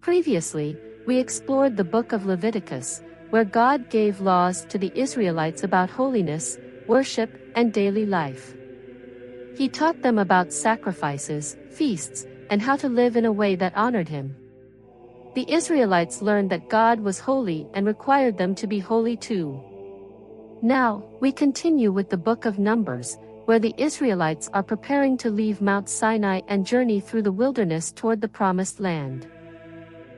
Previously, we explored the book of Leviticus, where God gave laws to the Israelites about holiness, worship, and daily life. He taught them about sacrifices, feasts, and how to live in a way that honored Him. The Israelites learned that God was holy and required them to be holy too. Now, we continue with the book of Numbers, where the Israelites are preparing to leave Mount Sinai and journey through the wilderness toward the Promised Land.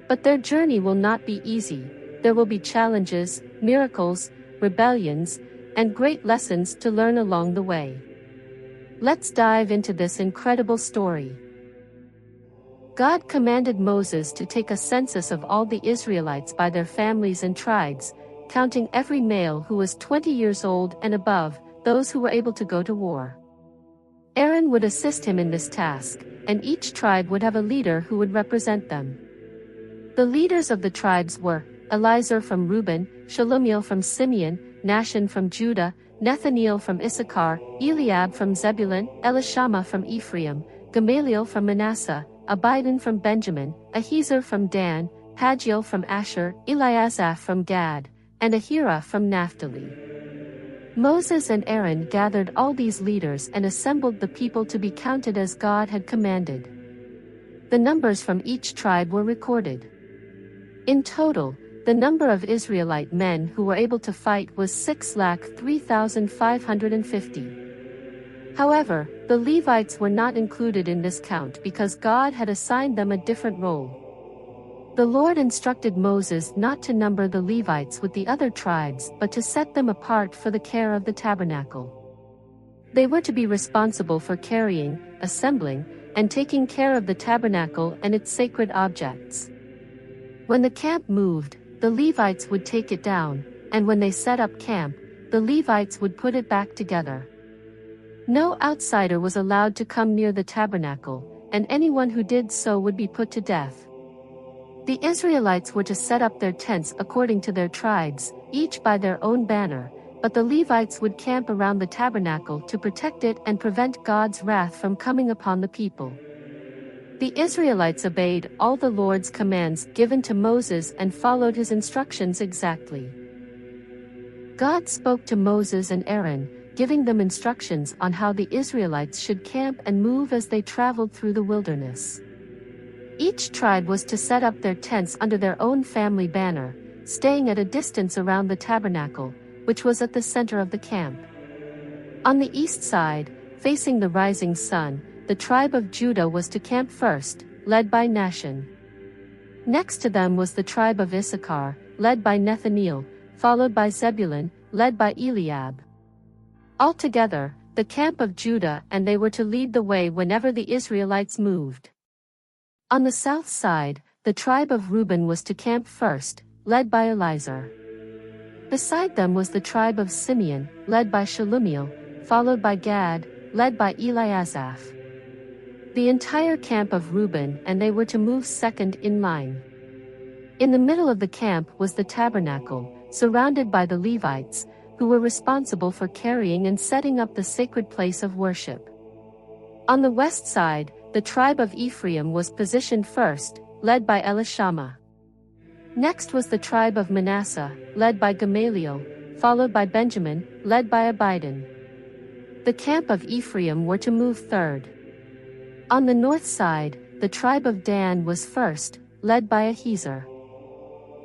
But their journey will not be easy. There will be challenges, miracles, rebellions, and great lessons to learn along the way. Let's dive into this incredible story. God commanded Moses to take a census of all the Israelites by their families and tribes, counting every male who was 20 years old and above, those who were able to go to war. Aaron would assist him in this task, and each tribe would have a leader who would represent them. The leaders of the tribes were Elizur from Reuben, Shelumiel from Simeon, Nahshon from Judah, Nethaneel from Issachar, Eliab from Zebulun, Elishama from Ephraim, Gamaliel from Manasseh, Abidan from Benjamin, Ahiezer from Dan, Pagiel from Asher, Eliasaph from Gad, and Ahira from Naphtali. Moses and Aaron gathered all these leaders and assembled the people to be counted as God had commanded. The numbers from each tribe were recorded. In total, the number of Israelite men who were able to fight was 603,550. However, the Levites were not included in this count because God had assigned them a different role. The Lord instructed Moses not to number the Levites with the other tribes but to set them apart for the care of the tabernacle. They were to be responsible for carrying, assembling, and taking care of the tabernacle and its sacred objects. When the camp moved, the Levites would take it down, and when they set up camp, the Levites would put it back together. No outsider was allowed to come near the tabernacle, and anyone who did so would be put to death. The Israelites were to set up their tents according to their tribes, each by their own banner, but the Levites would camp around the tabernacle to protect it and prevent God's wrath from coming upon the people. The Israelites obeyed all the Lord's commands given to Moses and followed his instructions exactly. God spoke to Moses and Aaron, giving them instructions on how the Israelites should camp and move as they traveled through the wilderness. Each tribe was to set up their tents under their own family banner, staying at a distance around the tabernacle, which was at the center of the camp. On the east side, facing the rising sun, the tribe of Judah was to camp first, led by Nahshon. Next to them was the tribe of Issachar, led by Nethaneel, followed by Zebulun, led by Eliab. Altogether, the camp of Judah and they were to lead the way whenever the Israelites moved. On the south side, the tribe of Reuben was to camp first, led by Elizur. Beside them was the tribe of Simeon, led by Shelumiel, followed by Gad, led by Eliasaph. The entire camp of Reuben and they were to move second in line. In the middle of the camp was the tabernacle, surrounded by the Levites, who were responsible for carrying and setting up the sacred place of worship. On the west side, the tribe of Ephraim was positioned first, led by Elishama. Next was the tribe of Manasseh, led by Gamaliel, followed by Benjamin, led by Abidan. The camp of Ephraim were to move third. On the north side, the tribe of Dan was first, led by Ahiezer.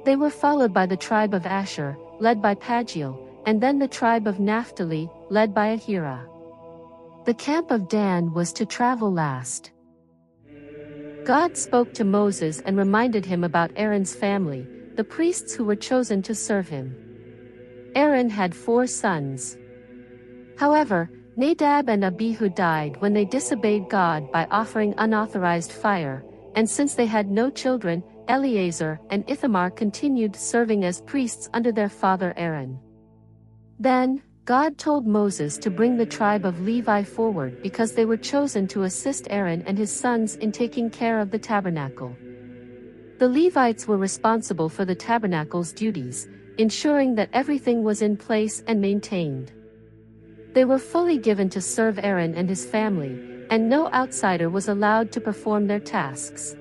They were followed by the tribe of Asher, led by Pagiel, and then the tribe of Naphtali, led by Ahira. The camp of Dan was to travel last. God spoke to Moses and reminded him about Aaron's family, the priests who were chosen to serve him. Aaron had 4 sons. However, Nadab and Abihu died when they disobeyed God by offering unauthorized fire, and since they had no children, Eleazar and Ithamar continued serving as priests under their father Aaron. Then, God told Moses to bring the tribe of Levi forward because they were chosen to assist Aaron and his sons in taking care of the tabernacle. The Levites were responsible for the tabernacle's duties, ensuring that everything was in place and maintained. They were fully given to serve Aaron and his family, and no outsider was allowed to perform their tasks.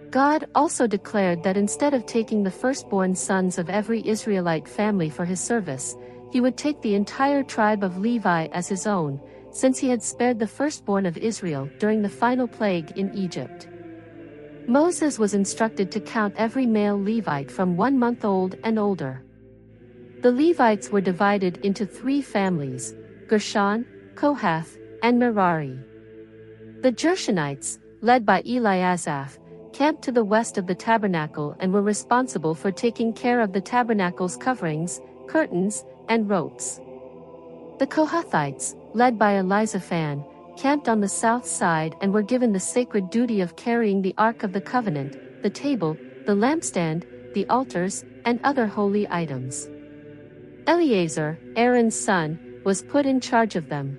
God also declared that instead of taking the firstborn sons of every Israelite family for his service, he would take the entire tribe of Levi as his own, since he had spared the firstborn of Israel during the final plague in Egypt. Moses was instructed to count every male Levite from 1 month old and older. The Levites were divided into 3 families: Gershon, Kohath, and Merari. The Gershonites, led by Eliasaph, camped to the west of the tabernacle and were responsible for taking care of the tabernacle's coverings, curtains, and ropes. The Kohathites, led by Elizaphan, camped on the south side and were given the sacred duty of carrying the Ark of the Covenant, the table, the lampstand, the altars, and other holy items. Eleazar, Aaron's son, was put in charge of them.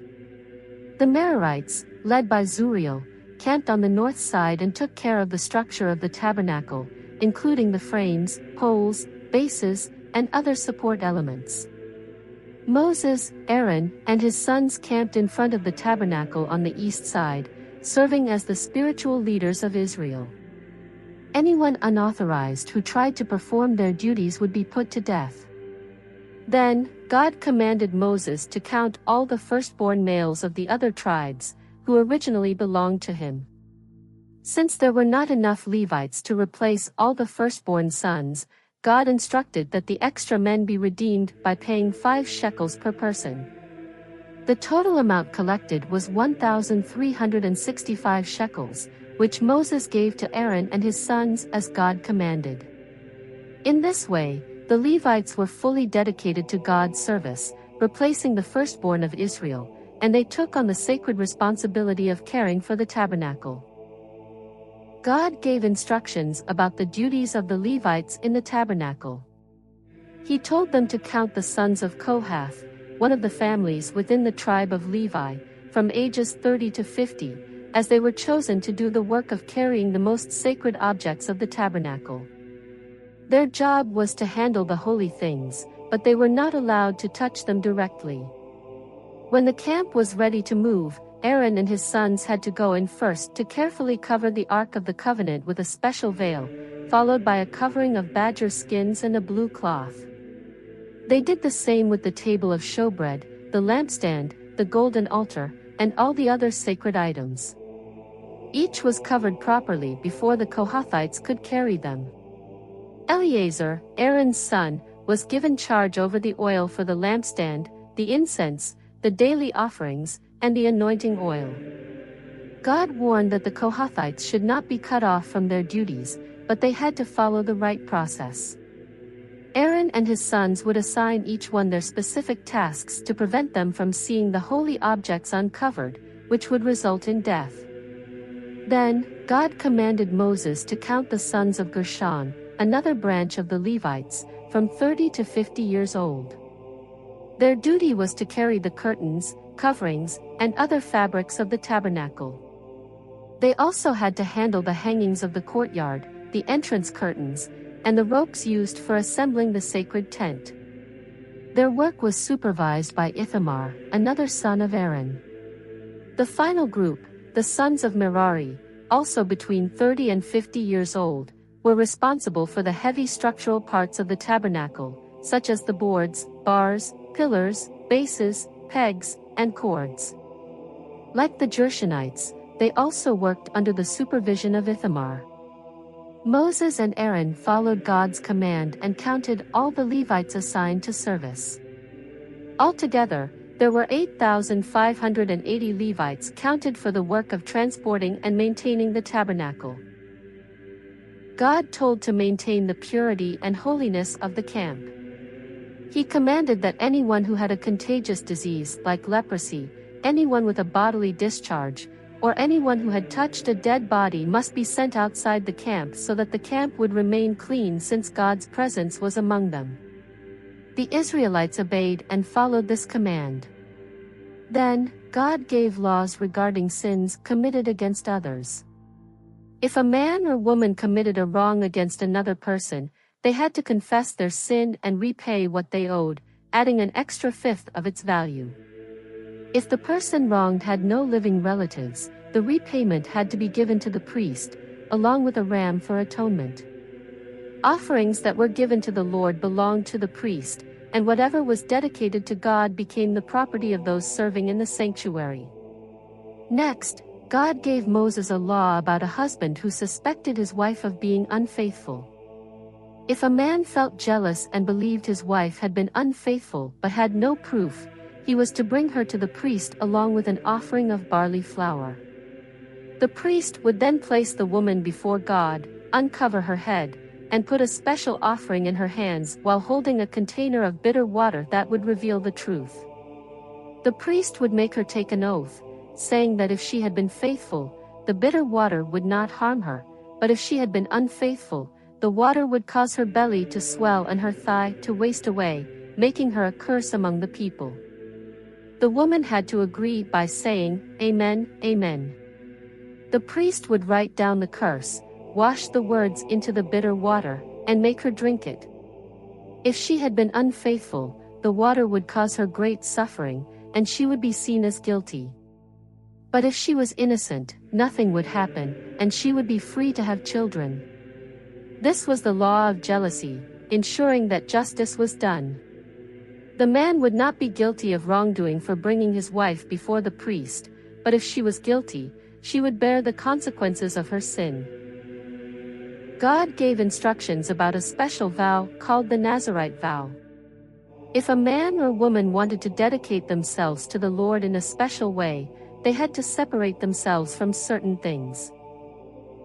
The Merarites, led by Zuriel, camped on the north side and took care of the structure of the tabernacle, including the frames, poles, bases, and other support elements. Moses, Aaron, and his sons camped in front of the tabernacle on the east side, serving as the spiritual leaders of Israel. Anyone unauthorized who tried to perform their duties would be put to death. Then, God commanded Moses to count all the firstborn males of the other tribes, who originally belonged to him. Since there were not enough Levites to replace all the firstborn sons, God instructed that the extra men be redeemed by paying 5 shekels per person. The total amount collected was 1,365 shekels, which Moses gave to Aaron and his sons as God commanded. In this way, the Levites were fully dedicated to God's service, replacing the firstborn of Israel, and they took on the sacred responsibility of caring for the tabernacle. God gave instructions about the duties of the Levites in the tabernacle. He told them to count the sons of Kohath, one of the families within the tribe of Levi, from ages 30 to 50, as they were chosen to do the work of carrying the most sacred objects of the tabernacle. Their job was to handle the holy things, but they were not allowed to touch them directly. When the camp was ready to move, Aaron and his sons had to go in first to carefully cover the Ark of the Covenant with a special veil, followed by a covering of badger skins and a blue cloth. They did the same with the table of showbread, the lampstand, the golden altar, and all the other sacred items. Each was covered properly before the Kohathites could carry them. Eleazar, Aaron's son, was given charge over the oil for the lampstand, the incense, the daily offerings, and the anointing oil. God warned that the Kohathites should not be cut off from their duties, but they had to follow the right process. Aaron and his sons would assign each one their specific tasks to prevent them from seeing the holy objects uncovered, which would result in death. Then, God commanded Moses to count the sons of Gershon, another branch of the Levites, from 30 to 50 years old. Their duty was to carry the curtains, coverings, and other fabrics of the tabernacle. They also had to handle the hangings of the courtyard, the entrance curtains, and the ropes used for assembling the sacred tent. Their work was supervised by Ithamar, another son of Aaron. The final group, the sons of Merari, also between 30 and 50 years old, were responsible for the heavy structural parts of the tabernacle, such as the boards, bars, pillars, bases, pegs, and cords. Like the Gershonites, they also worked under the supervision of Ithamar. Moses and Aaron followed God's command and counted all the Levites assigned to service. Altogether, there were 8,580 Levites counted for the work of transporting and maintaining the tabernacle. God told to maintain the purity and holiness of the camp. He commanded that anyone who had a contagious disease like leprosy, anyone with a bodily discharge, or anyone who had touched a dead body must be sent outside the camp so that the camp would remain clean since God's presence was among them. The Israelites obeyed and followed this command. Then, God gave laws regarding sins committed against others. If a man or woman committed a wrong against another person, they had to confess their sin and repay what they owed, adding an extra fifth of its value. If the person wronged had no living relatives, the repayment had to be given to the priest, along with a ram for atonement. Offerings that were given to the Lord belonged to the priest, and whatever was dedicated to God became the property of those serving in the sanctuary. Next, God gave Moses a law about a husband who suspected his wife of being unfaithful. If a man felt jealous and believed his wife had been unfaithful but had no proof, he was to bring her to the priest along with an offering of barley flour. The priest would then place the woman before God, uncover her head, and put a special offering in her hands while holding a container of bitter water that would reveal the truth. The priest would make her take an oath, saying that if she had been faithful, the bitter water would not harm her, but if she had been unfaithful, the water would cause her belly to swell and her thigh to waste away, making her a curse among the people. The woman had to agree by saying, "Amen, Amen." The priest would write down the curse, wash the words into the bitter water, and make her drink it. If she had been unfaithful, the water would cause her great suffering, and she would be seen as guilty. But if she was innocent, nothing would happen, and she would be free to have children. This was the law of jealousy, ensuring that justice was done. The man would not be guilty of wrongdoing for bringing his wife before the priest, but if she was guilty, she would bear the consequences of her sin. God gave instructions about a special vow called the Nazirite vow. If a man or woman wanted to dedicate themselves to the Lord in a special way, they had to separate themselves from certain things.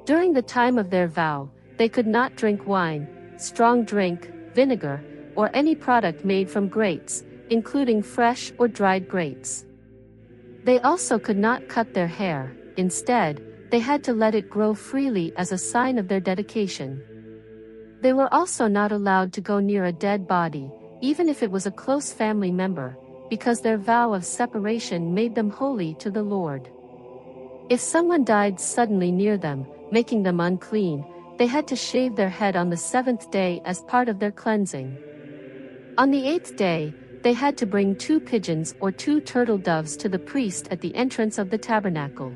During the time of their vow, they could not drink wine, strong drink, vinegar, or any product made from grapes, including fresh or dried grapes. They also could not cut their hair. Instead, they had to let it grow freely as a sign of their dedication. They were also not allowed to go near a dead body, even if it was a close family member, because their vow of separation made them holy to the Lord. If someone died suddenly near them, making them unclean, they had to shave their head on the 7th day as part of their cleansing. On the 8th day, they had to bring 2 pigeons or 2 turtle doves to the priest at the entrance of the tabernacle.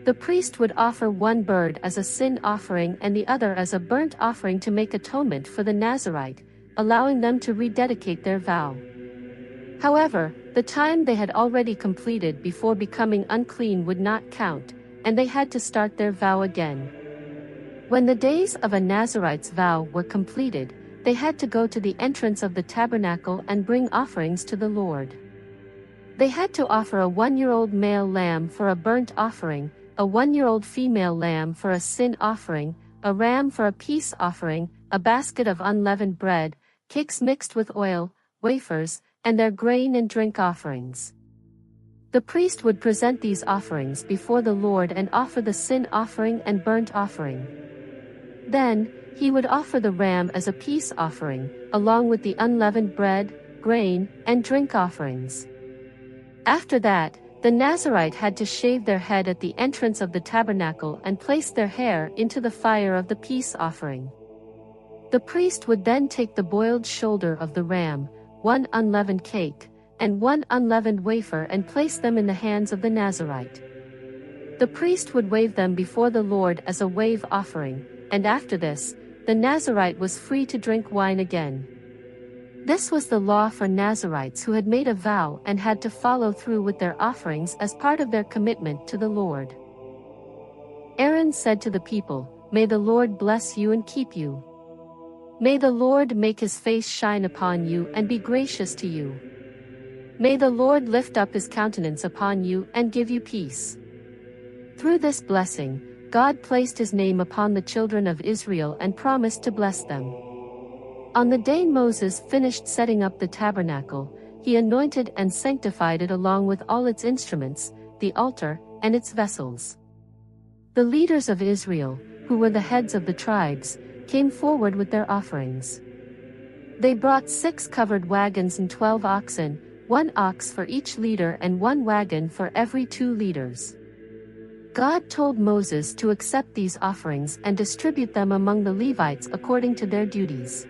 The priest would offer one bird as a sin offering and the other as a burnt offering to make atonement for the Nazirite, allowing them to rededicate their vow. However, the time they had already completed before becoming unclean would not count, and they had to start their vow again. When the days of a Nazirite's vow were completed, they had to go to the entrance of the tabernacle and bring offerings to the Lord. They had to offer a 1-year-old male lamb for a burnt offering, a 1-year-old female lamb for a sin offering, a ram for a peace offering, a basket of unleavened bread, cakes mixed with oil, wafers, and their grain and drink offerings. The priest would present these offerings before the Lord and offer the sin offering and burnt offering. Then, he would offer the ram as a peace offering, along with the unleavened bread, grain, and drink offerings. After that, the Nazirite had to shave their head at the entrance of the tabernacle and place their hair into the fire of the peace offering. The priest would then take the boiled shoulder of the ram, 1 unleavened cake, and 1 unleavened wafer and place them in the hands of the Nazirite. The priest would wave them before the Lord as a wave offering, and after this, the Nazirite was free to drink wine again. This was the law for Nazirites who had made a vow and had to follow through with their offerings as part of their commitment to the Lord. Aaron said to the people, "May the Lord bless you and keep you. May the Lord make his face shine upon you and be gracious to you. May the Lord lift up his countenance upon you and give you peace." Through this blessing, God placed his name upon the children of Israel and promised to bless them. On the day Moses finished setting up the tabernacle, he anointed and sanctified it along with all its instruments, the altar, and its vessels. The leaders of Israel, who were the heads of the tribes, came forward with their offerings. They brought 6 covered wagons and 12 oxen, 1 ox for each leader and 1 wagon for every 2 leaders. God told Moses to accept these offerings and distribute them among the Levites according to their duties.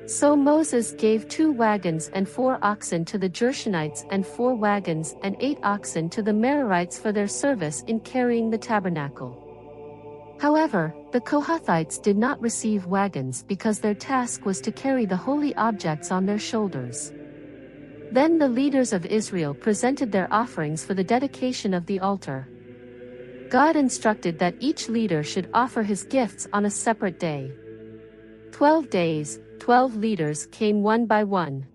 So Moses gave 2 wagons and 4 oxen to the Gershonites and 4 wagons and 8 oxen to the Merarites for their service in carrying the tabernacle. However, the Kohathites did not receive wagons because their task was to carry the holy objects on their shoulders. Then the leaders of Israel presented their offerings for the dedication of the altar. God instructed that each leader should offer his gifts on a separate day. 12 days, 12 leaders came one by one.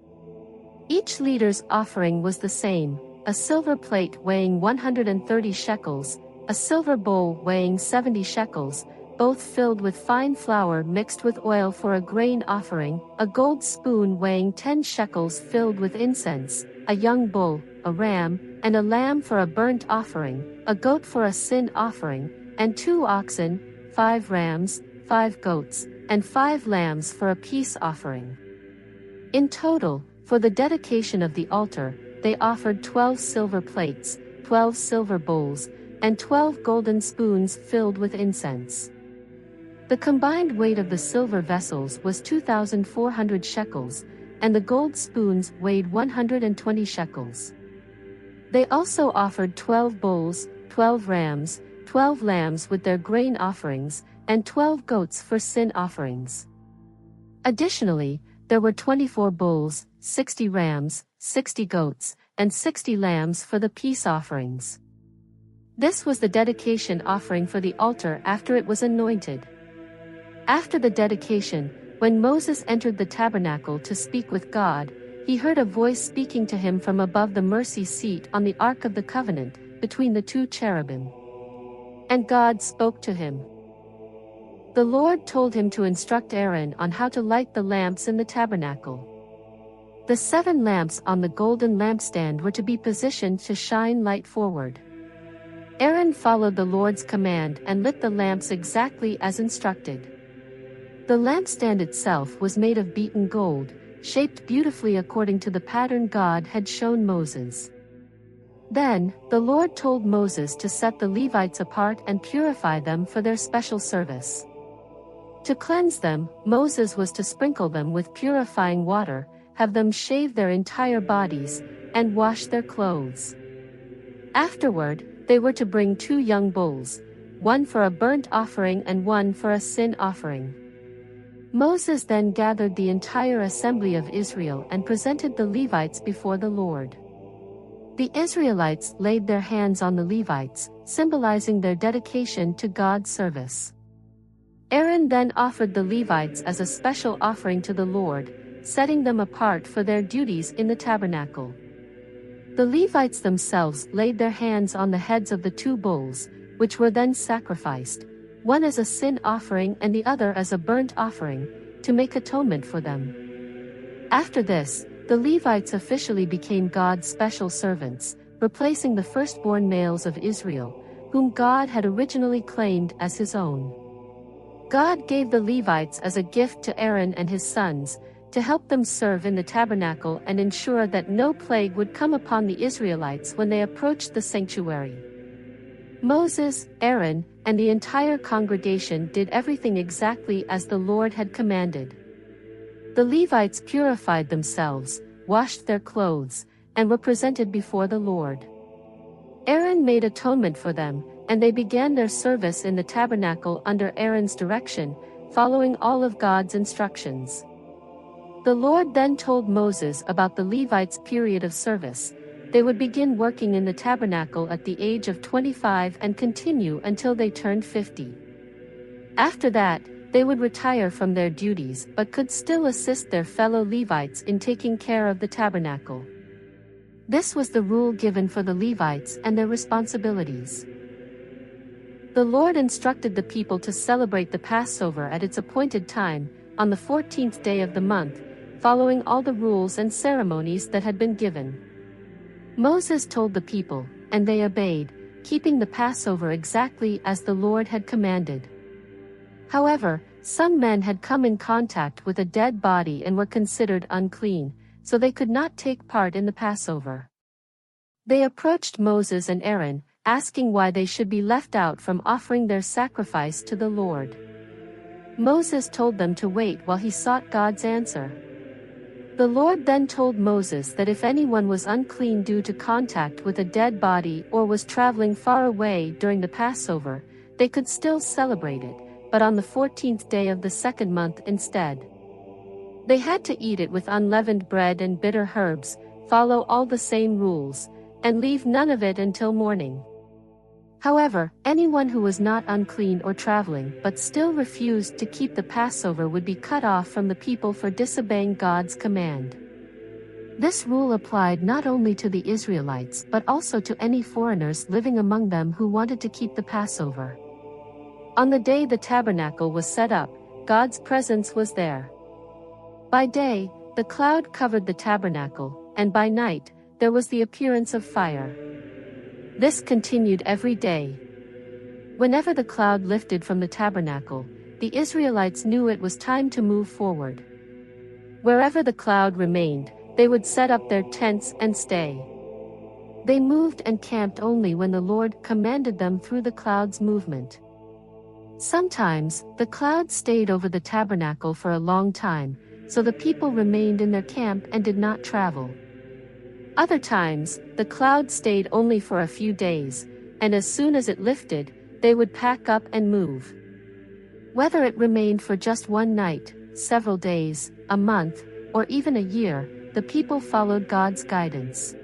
Each leader's offering was the same: a silver plate weighing 130 shekels, a silver bowl weighing 70 shekels, both filled with fine flour mixed with oil for a grain offering, a gold spoon weighing 10 shekels filled with incense, a young bull, a ram, and a lamb for a burnt offering, a goat for a sin offering, and 2 oxen, 5 rams, 5 goats, and 5 lambs for a peace offering. In total, for the dedication of the altar, they offered 12 silver plates, 12 silver bowls, and 12 golden spoons filled with incense. The combined weight of the silver vessels was 2,400 shekels, and the gold spoons weighed 120 shekels. They also offered 12 bulls, 12 rams, 12 lambs with their grain offerings, and 12 goats for sin offerings. Additionally, there were 24 bulls, 60 rams, 60 goats, and 60 lambs for the peace offerings. This was the dedication offering for the altar after it was anointed. After the dedication, when Moses entered the tabernacle to speak with God, he heard a voice speaking to him from above the mercy seat on the Ark of the Covenant, between the 2 cherubim. And God spoke to him. The Lord told him to instruct Aaron on how to light the lamps in the tabernacle. The 7 lamps on the golden lampstand were to be positioned to shine light forward. Aaron followed the Lord's command and lit the lamps exactly as instructed. The lampstand itself was made of beaten gold, shaped beautifully according to the pattern God had shown Moses. Then, the Lord told Moses to set the Levites apart and purify them for their special service. To cleanse them, Moses was to sprinkle them with purifying water, have them shave their entire bodies, and wash their clothes. Afterward, they were to bring 2 young bulls, one for a burnt offering and one for a sin offering. Moses then gathered the entire assembly of Israel and presented the Levites before the Lord. The Israelites laid their hands on the Levites, symbolizing their dedication to God's service. Aaron then offered the Levites as a special offering to the Lord, setting them apart for their duties in the tabernacle. The Levites themselves laid their hands on the heads of the 2 bulls, which were then sacrificed, one as a sin offering and the other as a burnt offering, to make atonement for them. After this, the Levites officially became God's special servants, replacing the firstborn males of Israel, whom God had originally claimed as his own. God gave the Levites as a gift to Aaron and his sons, to help them serve in the tabernacle and ensure that no plague would come upon the Israelites when they approached the sanctuary. Moses, Aaron, and the entire congregation did everything exactly as the Lord had commanded. The Levites purified themselves, washed their clothes, and were presented before the Lord. Aaron made atonement for them, and they began their service in the tabernacle under Aaron's direction, following all of God's instructions. The Lord then told Moses about the Levites' period of service. They would begin working in the tabernacle at the age of 25 and continue until they turned 50. After that, they would retire from their duties but could still assist their fellow Levites in taking care of the tabernacle. This was the rule given for the Levites and their responsibilities. The Lord instructed the people to celebrate the Passover at its appointed time, on the 14th day of the month, following all the rules and ceremonies that had been given. Moses told the people, and they obeyed, keeping the Passover exactly as the Lord had commanded. However, some men had come in contact with a dead body and were considered unclean, so they could not take part in the Passover. They approached Moses and Aaron, asking why they should be left out from offering their sacrifice to the Lord. Moses told them to wait while he sought God's answer. The Lord then told Moses that if anyone was unclean due to contact with a dead body or was traveling far away during the Passover, They could still celebrate it, but on the 14th day of the second month instead. They had to eat it with unleavened bread and bitter herbs, follow all the same rules, and leave none of it until morning. However, anyone who was not unclean or traveling but still refused to keep the Passover would be cut off from the people for disobeying God's command. This rule applied not only to the Israelites but also to any foreigners living among them who wanted to keep the Passover. On the day the tabernacle was set up, God's presence was there. By day, the cloud covered the tabernacle, and by night, there was the appearance of fire. This continued every day. Whenever the cloud lifted from the tabernacle, the Israelites knew it was time to move forward. Wherever the cloud remained, they would set up their tents and stay. They moved and camped only when the Lord commanded them through the cloud's movement. Sometimes, the cloud stayed over the tabernacle for a long time, so the people remained in their camp and did not travel. Other times, the cloud stayed only for a few days, and as soon as it lifted, they would pack up and move. Whether it remained for just one night, several days, a month, or even a year, the people followed God's guidance.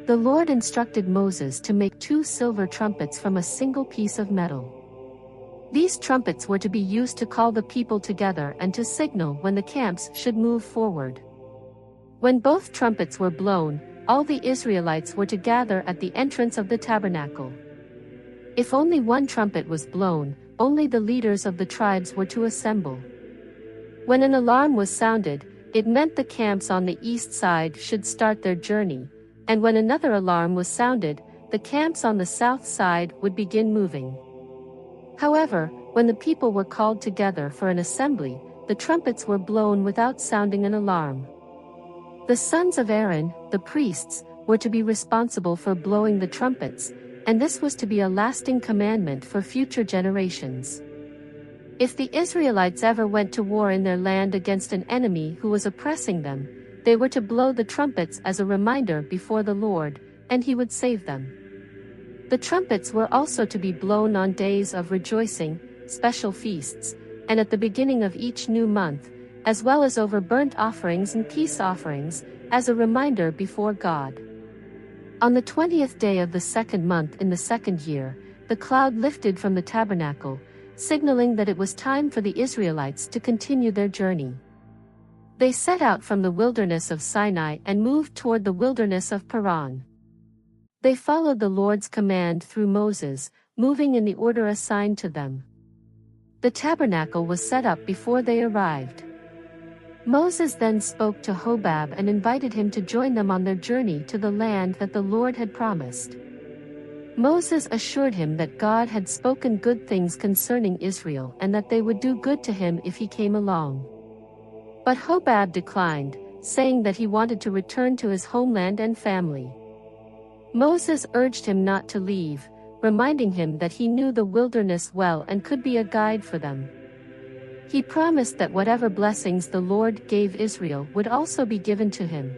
The Lord instructed Moses to make 2 silver trumpets from a single piece of metal. These trumpets were to be used to call the people together and to signal when the camps should move forward. When both trumpets were blown, all the Israelites were to gather at the entrance of the tabernacle. If only one trumpet was blown, only the leaders of the tribes were to assemble. When an alarm was sounded, it meant the camps on the east side should start their journey, and when another alarm was sounded, the camps on the south side would begin moving. However, when the people were called together for an assembly, the trumpets were blown without sounding an alarm. The sons of Aaron, the priests, were to be responsible for blowing the trumpets, and this was to be a lasting commandment for future generations. If the Israelites ever went to war in their land against an enemy who was oppressing them, they were to blow the trumpets as a reminder before the Lord, and he would save them. The trumpets were also to be blown on days of rejoicing, special feasts, and at the beginning of each new month, as well as over burnt offerings and peace offerings, as a reminder before God. On the 20th day of the second month in the second year, the cloud lifted from the tabernacle, signaling that it was time for the Israelites to continue their journey. They set out from the wilderness of Sinai and moved toward the wilderness of Paran. They followed the Lord's command through Moses, moving in the order assigned to them. The tabernacle was set up before they arrived. Moses then spoke to Hobab and invited him to join them on their journey to the land that the Lord had promised. Moses assured him that God had spoken good things concerning Israel and that they would do good to him if he came along. But Hobab declined, saying that he wanted to return to his homeland and family. Moses urged him not to leave, reminding him that he knew the wilderness well and could be a guide for them. He promised that whatever blessings the Lord gave Israel would also be given to him.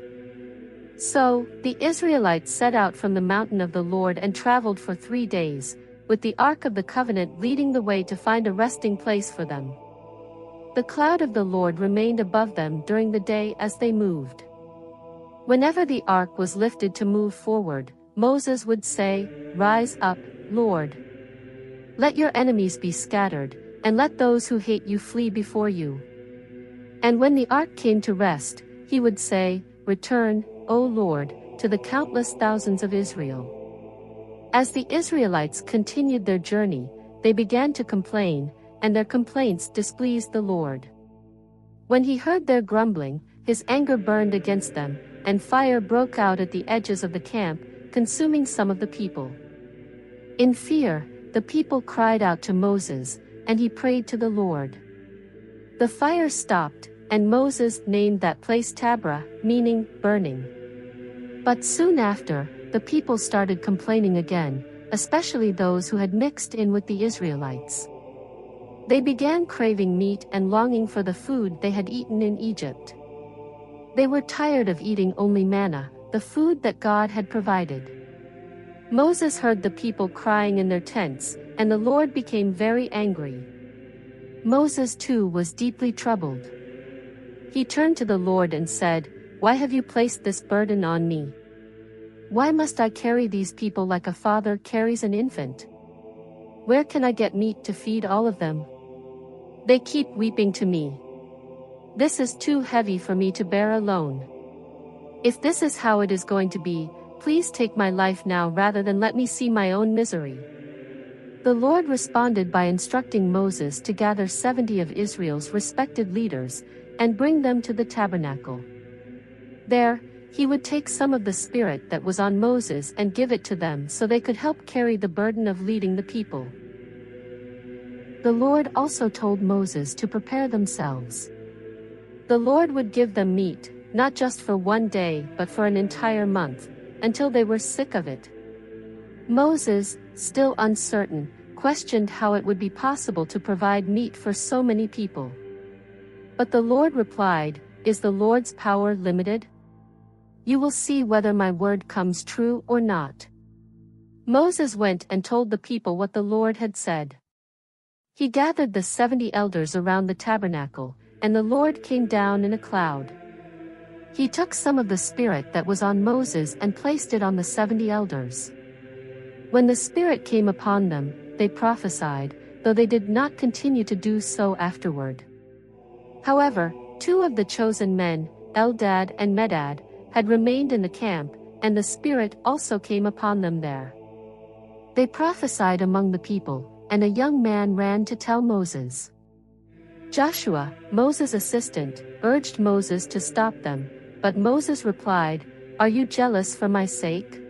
So, the Israelites set out from the mountain of the Lord and traveled for 3 days, with the Ark of the Covenant leading the way to find a resting place for them. The cloud of the Lord remained above them during the day as they moved. Whenever the ark was lifted to move forward, Moses would say, "Rise up, Lord. Let your enemies be scattered, and let those who hate you flee before you." And when the ark came to rest, he would say, "Return, O Lord, to the countless thousands of Israel." As the Israelites continued their journey, they began to complain, and their complaints displeased the Lord. When he heard their grumbling, his anger burned against them, and fire broke out at the edges of the camp, consuming some of the people. In fear, the people cried out to Moses, and he prayed to the Lord. The fire stopped, and Moses named that place Taberah, meaning burning. But soon after, the people started complaining again, especially those who had mixed in with the Israelites. They began craving meat and longing for the food they had eaten in Egypt. They were tired of eating only manna, the food that God had provided. Moses heard the people crying in their tents, and the Lord became very angry. Moses too was deeply troubled. He turned to the Lord and said, "Why have you placed this burden on me? Why must I carry these people like a father carries an infant? Where can I get meat to feed all of them? They keep weeping to me. This is too heavy for me to bear alone. If this is how it is going to be, please take my life now rather than let me see my own misery." The Lord responded by instructing Moses to gather 70 of Israel's respected leaders and bring them to the tabernacle. There, he would take some of the spirit that was on Moses and give it to them so they could help carry the burden of leading the people. The Lord also told Moses to prepare themselves. The Lord would give them meat, not just for one day but for an entire month, until they were sick of it. Moses, still uncertain, questioned how it would be possible to provide meat for so many people. But the Lord replied, "Is the Lord's power limited? You will see whether my word comes true or not." Moses went and told the people what the Lord had said. He gathered the 70 elders around the tabernacle, and the Lord came down in a cloud. He took some of the spirit that was on Moses and placed it on the 70 elders. When the Spirit came upon them, they prophesied, though they did not continue to do so afterward. However, 2 of the chosen men, Eldad and Medad, had remained in the camp, and the Spirit also came upon them there. They prophesied among the people, and a young man ran to tell Moses. Joshua, Moses' assistant, urged Moses to stop them, but Moses replied, "Are you jealous for my sake?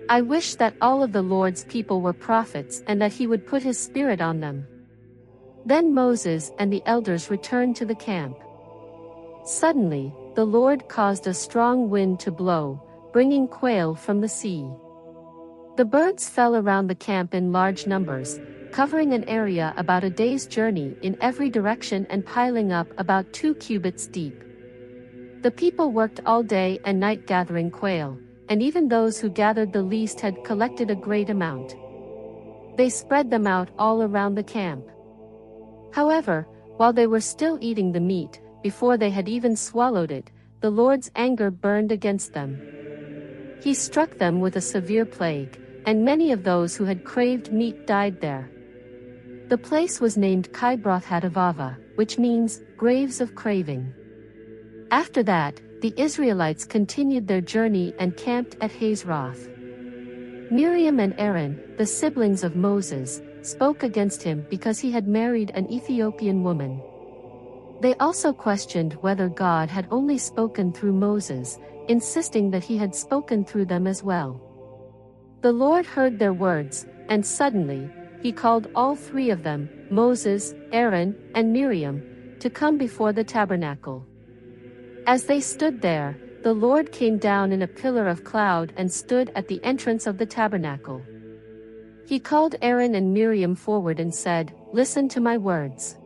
I wish that all of the Lord's people were prophets and that he would put his spirit on them." Then Moses and the elders returned to the camp. Suddenly, the Lord caused a strong wind to blow, bringing quail from the sea. The birds fell around the camp in large numbers, covering an area about a day's journey in every direction and piling up about 2 cubits deep. The people worked all day and night gathering quail, and even those who gathered the least had collected a great amount. They spread them out all around the camp. However, while they were still eating the meat, before they had even swallowed it, the Lord's anger burned against them. He struck them with a severe plague, and many of those who had craved meat died there. The place was named Kibroth-Hattaavah, which means, graves of craving. After that, the Israelites continued their journey and camped at Hazeroth. Miriam and Aaron, the siblings of Moses, spoke against him because he had married an Ethiopian woman. They also questioned whether God had only spoken through Moses, insisting that he had spoken through them as well. The Lord heard their words, and suddenly, he called all 3 of them, Moses, Aaron, and Miriam, to come before the tabernacle. As they stood there, the Lord came down in a pillar of cloud and stood at the entrance of the tabernacle. He called Aaron and Miriam forward and said, "Listen to my words.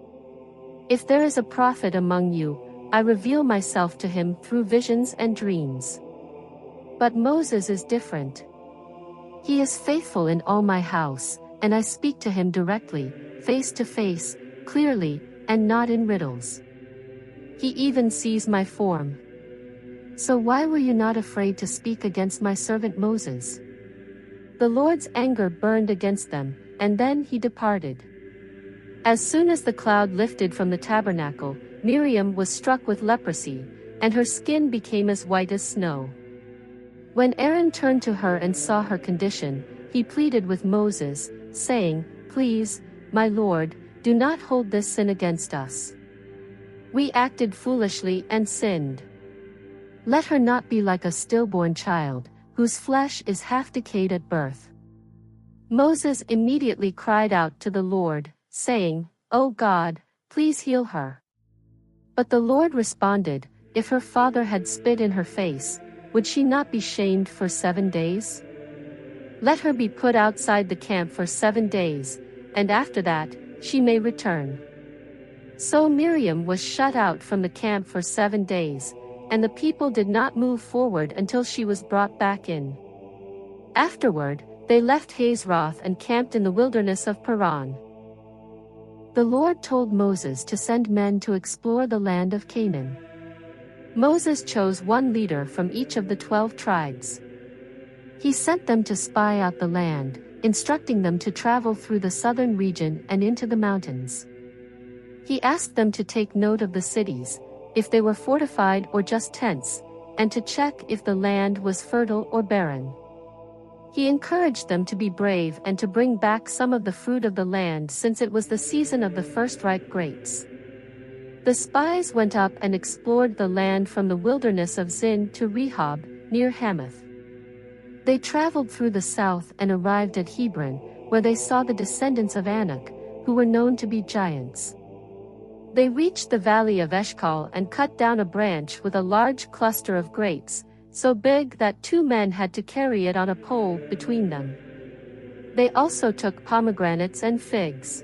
If there is a prophet among you, I reveal myself to him through visions and dreams. But Moses is different. He is faithful in all my house, and I speak to him directly, face to face, clearly, and not in riddles. He even sees my form. So why were you not afraid to speak against my servant Moses?" The Lord's anger burned against them, and then he departed. As soon as the cloud lifted from the tabernacle, Miriam was struck with leprosy, and her skin became as white as snow. When Aaron turned to her and saw her condition, he pleaded with Moses, saying, "Please, my Lord, do not hold this sin against us. We acted foolishly and sinned. Let her not be like a stillborn child, whose flesh is half decayed at birth." Moses immediately cried out to the Lord, saying, "O God, please heal her." But the Lord responded, "If her father had spit in her face, would she not be shamed for 7 days? Let her be put outside the camp for 7 days, and after that, she may return." So Miriam was shut out from the camp for 7 days, and the people did not move forward until she was brought back in. Afterward, they left Hazeroth and camped in the wilderness of Paran. The Lord told Moses to send men to explore the land of Canaan. Moses chose one leader from each of the 12 tribes. He sent them to spy out the land, instructing them to travel through the southern region and into the mountains. He asked them to take note of the cities, if they were fortified or just tents, and to check if the land was fertile or barren. He encouraged them to be brave and to bring back some of the fruit of the land since it was the season of the first ripe grapes. The spies went up and explored the land from the wilderness of Zin to Rehob, near Hamath. They traveled through the south and arrived at Hebron, where they saw the descendants of Anak, who were known to be giants. They reached the valley of Eshcol and cut down a branch with a large cluster of grapes, so big that 2 men had to carry it on a pole between them. They also took pomegranates and figs.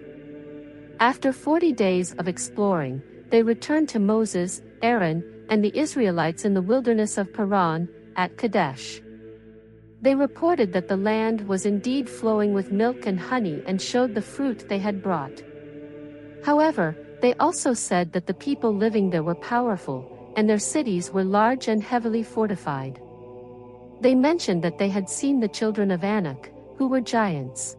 After 40 days of exploring, they returned to Moses, Aaron, and the Israelites in the wilderness of Paran, at Kadesh. They reported that the land was indeed flowing with milk and honey and showed the fruit they had brought. However, they also said that the people living there were powerful, and their cities were large and heavily fortified. They mentioned that they had seen the children of Anak, who were giants.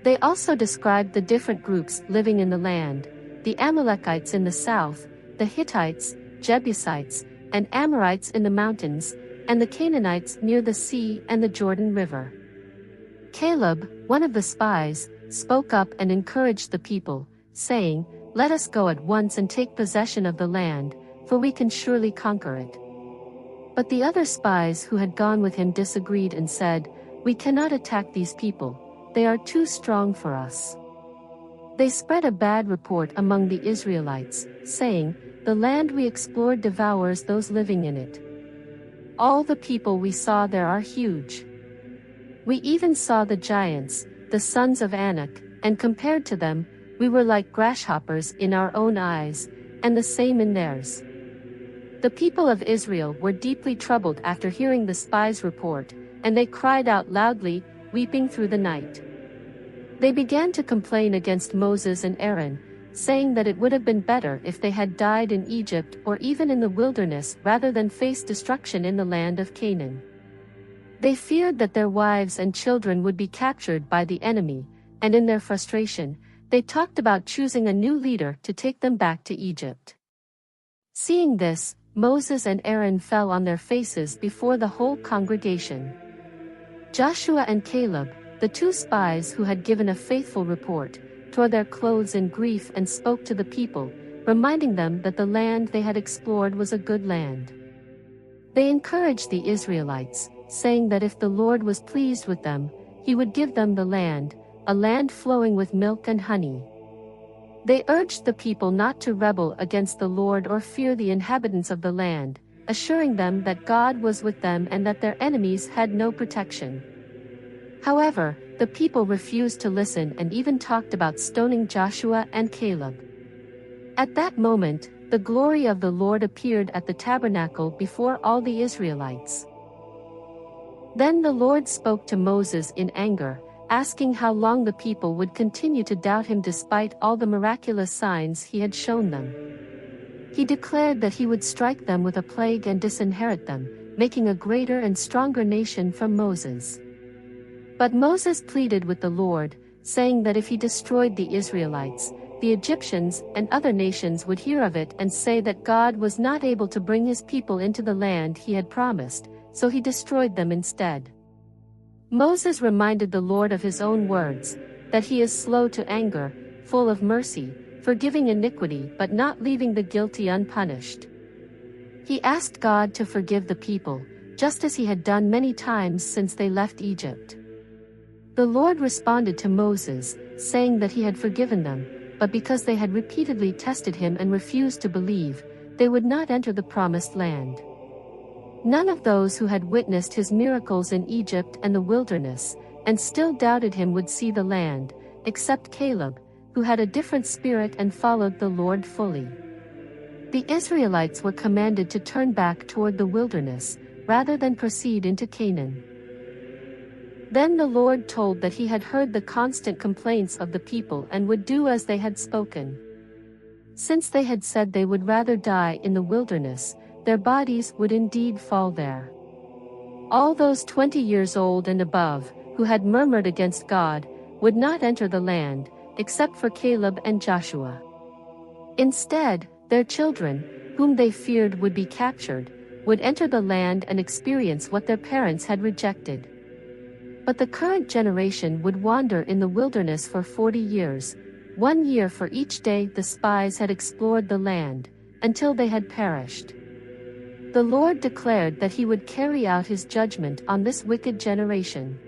They also described the different groups living in the land: the Amalekites in the south, the Hittites, Jebusites, and Amorites in the mountains, and the Canaanites near the sea and the Jordan River. Caleb, one of the spies, spoke up and encouraged the people, saying, "Let us go at once and take possession of the land, for we can surely conquer it." But the other spies who had gone with him disagreed and said, "We cannot attack these people, they are too strong for us." They spread a bad report among the Israelites, saying, "The land we explored devours those living in it. All the people we saw there are huge. We even saw the giants, the sons of Anak, and compared to them, we were like grasshoppers in our own eyes, and the same in theirs." The people of Israel were deeply troubled after hearing the spies' report, and they cried out loudly, weeping through the night. They began to complain against Moses and Aaron, saying that it would have been better if they had died in Egypt or even in the wilderness rather than face destruction in the land of Canaan. They feared that their wives and children would be captured by the enemy, and in their frustration, they talked about choosing a new leader to take them back to Egypt. Seeing this, Moses and Aaron fell on their faces before the whole congregation. Joshua and Caleb, the 2 spies who had given a faithful report, tore their clothes in grief and spoke to the people, reminding them that the land they had explored was a good land. They encouraged the Israelites, saying that if the Lord was pleased with them, he would give them the land, a land flowing with milk and honey. They urged the people not to rebel against the Lord or fear the inhabitants of the land, assuring them that God was with them and that their enemies had no protection. However, the people refused to listen and even talked about stoning Joshua and Caleb. At that moment, the glory of the Lord appeared at the tabernacle before all the Israelites. Then the Lord spoke to Moses in anger, asking how long the people would continue to doubt him despite all the miraculous signs he had shown them. He declared that he would strike them with a plague and disinherit them, making a greater and stronger nation from Moses. But Moses pleaded with the Lord, saying that if he destroyed the Israelites, the Egyptians and other nations would hear of it and say that God was not able to bring his people into the land he had promised, so he destroyed them instead. Moses reminded the Lord of his own words, that he is slow to anger, full of mercy, forgiving iniquity but not leaving the guilty unpunished. He asked God to forgive the people, just as he had done many times since they left Egypt. The Lord responded to Moses, saying that he had forgiven them, but because they had repeatedly tested him and refused to believe, they would not enter the promised land. None of those who had witnessed his miracles in Egypt and the wilderness, and still doubted him would see the land, except Caleb, who had a different spirit and followed the Lord fully. The Israelites were commanded to turn back toward the wilderness, rather than proceed into Canaan. Then the Lord told that he had heard the constant complaints of the people and would do as they had spoken. Since they had said they would rather die in the wilderness, their bodies would indeed fall there. All those 20 years old and above, who had murmured against God, would not enter the land, except for Caleb and Joshua. Instead, their children, whom they feared would be captured, would enter the land and experience what their parents had rejected. But the current generation would wander in the wilderness for 40 years, 1 year for each day the spies had explored the land, until they had perished. The Lord declared that he would carry out his judgment on this wicked generation.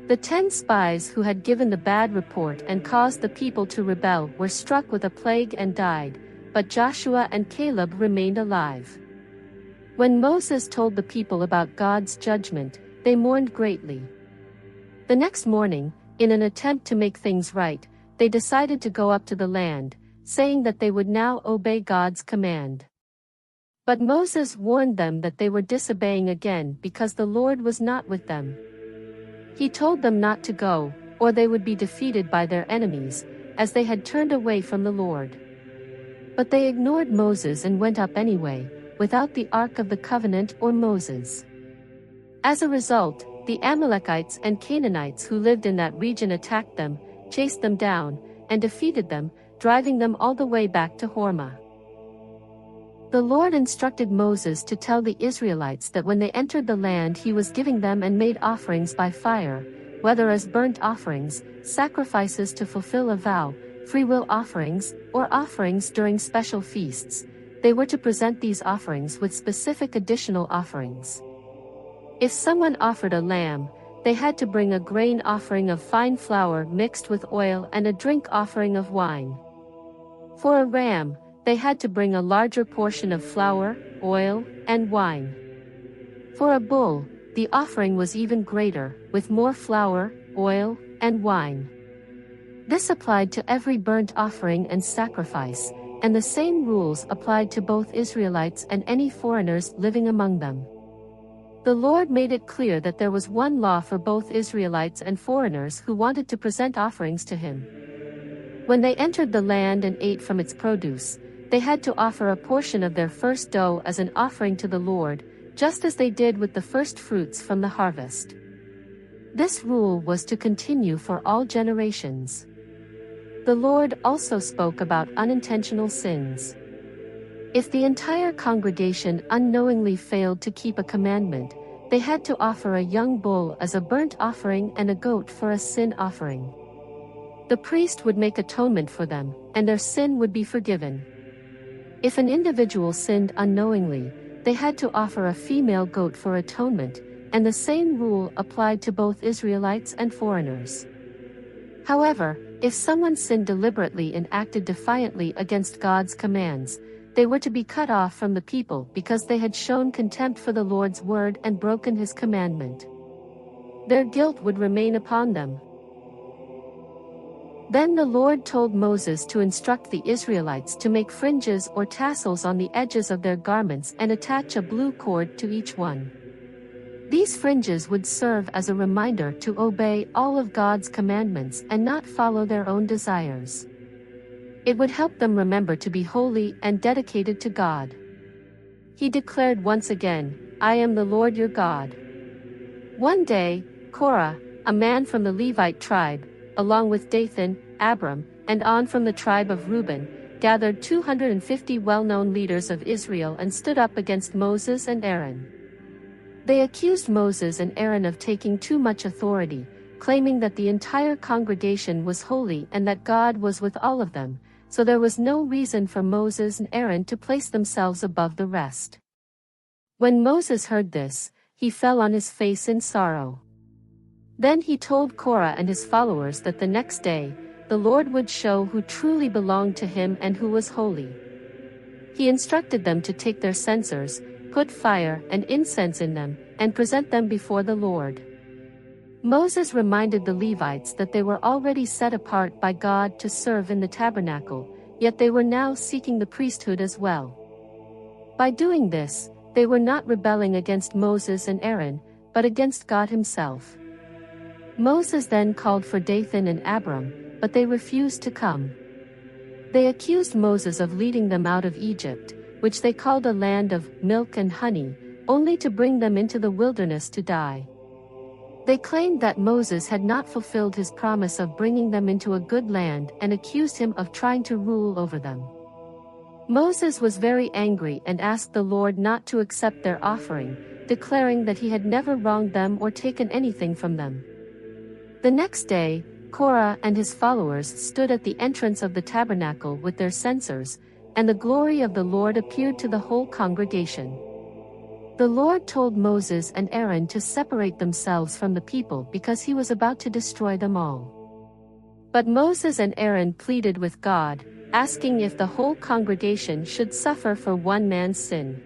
The 10 spies who had given the bad report and caused the people to rebel were struck with a plague and died, but Joshua and Caleb remained alive. When Moses told the people about God's judgment, they mourned greatly. The next morning, in an attempt to make things right, they decided to go up to the land, saying that they would now obey God's command. But Moses warned them that they were disobeying again because the Lord was not with them. He told them not to go, or they would be defeated by their enemies, as they had turned away from the Lord. But they ignored Moses and went up anyway, without the Ark of the Covenant or Moses. As a result, the Amalekites and Canaanites who lived in that region attacked them, chased them down, and defeated them, driving them all the way back to Hormah. The Lord instructed Moses to tell the Israelites that when they entered the land he was giving them and made offerings by fire, whether as burnt offerings, sacrifices to fulfill a vow, freewill offerings, or offerings during special feasts, they were to present these offerings with specific additional offerings. If someone offered a lamb, they had to bring a grain offering of fine flour mixed with oil and a drink offering of wine. For a ram, they had to bring a larger portion of flour, oil, and wine. For a bull, the offering was even greater, with more flour, oil, and wine. This applied to every burnt offering and sacrifice, and the same rules applied to both Israelites and any foreigners living among them. The Lord made it clear that there was one law for both Israelites and foreigners who wanted to present offerings to him. When they entered the land and ate from its produce, they had to offer a portion of their first dough as an offering to the Lord, just as they did with the first fruits from the harvest. This rule was to continue for all generations. The Lord also spoke about unintentional sins. If the entire congregation unknowingly failed to keep a commandment, they had to offer a young bull as a burnt offering and a goat for a sin offering. The priest would make atonement for them, and their sin would be forgiven. If an individual sinned unknowingly, they had to offer a female goat for atonement, and the same rule applied to both Israelites and foreigners. However, if someone sinned deliberately and acted defiantly against God's commands, they were to be cut off from the people because they had shown contempt for the Lord's word and broken his commandment. Their guilt would remain upon them. Then the Lord told Moses to instruct the Israelites to make fringes or tassels on the edges of their garments and attach a blue cord to each one. These fringes would serve as a reminder to obey all of God's commandments and not follow their own desires. It would help them remember to be holy and dedicated to God. He declared once again, "I am the Lord your God." One day, Korah, a man from the Levite tribe, along with Dathan, Abiram, and On from the tribe of Reuben, gathered 250 well-known leaders of Israel and stood up against Moses and Aaron. They accused Moses and Aaron of taking too much authority, claiming that the entire congregation was holy and that God was with all of them, so there was no reason for Moses and Aaron to place themselves above the rest. When Moses heard this, he fell on his face in sorrow. Then he told Korah and his followers that the next day, the Lord would show who truly belonged to him and who was holy. He instructed them to take their censers, put fire and incense in them, and present them before the Lord. Moses reminded the Levites that they were already set apart by God to serve in the tabernacle, yet they were now seeking the priesthood as well. By doing this, they were not rebelling against Moses and Aaron, but against God himself. Moses then called for Dathan and Abiram, but they refused to come. They accused Moses of leading them out of Egypt, which they called a land of milk and honey, only to bring them into the wilderness to die. They claimed that Moses had not fulfilled his promise of bringing them into a good land and accused him of trying to rule over them. Moses was very angry and asked the Lord not to accept their offering, declaring that he had never wronged them or taken anything from them. The next day, Korah and his followers stood at the entrance of the tabernacle with their censers, and the glory of the Lord appeared to the whole congregation. The Lord told Moses and Aaron to separate themselves from the people because he was about to destroy them all. But Moses and Aaron pleaded with God, asking if the whole congregation should suffer for one man's sin.